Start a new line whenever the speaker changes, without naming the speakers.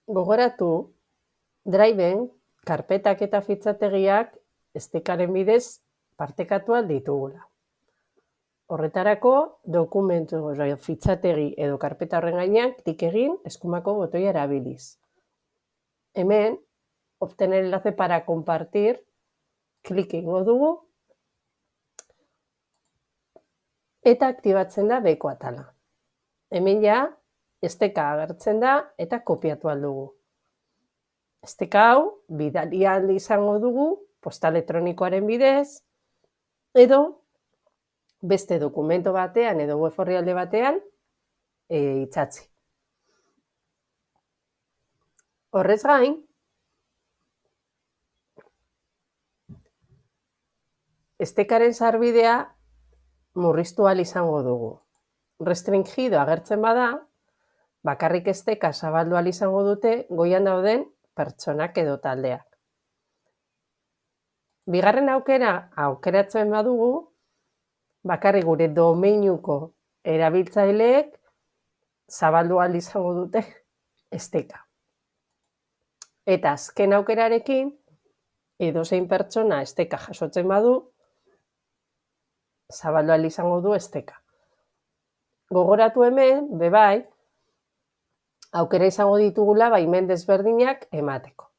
Gogoratu, Driven, karpetak eta fitxategiak estekaren bidez partekatu ahal ditugula. Horretarako, dokumentu, fitxategi edo karpeta horren gainean klik egin eskumako botoia erabiliz. Hemen, obtener enlace para compartir, klik egingo dugu eta aktibatzen da beheko atala. Hemen ja, esteka agertzen da eta kopiatu ahal dugu. Esteka hau, bidali ahal izango dugu, posta elektronikoaren bidez, edo beste dokumento batean edo web orrialde batean itsatsi. Horrez gain, estekaren sarbidea murriztu ahal izango dugu. Restringido agertzen bada, bakarrik esteka zabaldu ahal izango dute goian dauden pertsonak edo taldeak. Bigarren aukeratzen badugu, bakarrik gure domeinuko erabiltzaileek zabaldu ahal izango dute esteka. Eta azken aukerarekin, edozein pertsona esteka jasotzen badu, zabaldu ahal izango du esteka. Gogoratu hemen, bebai, aukera izango ditugula baimen desberdinak emateko.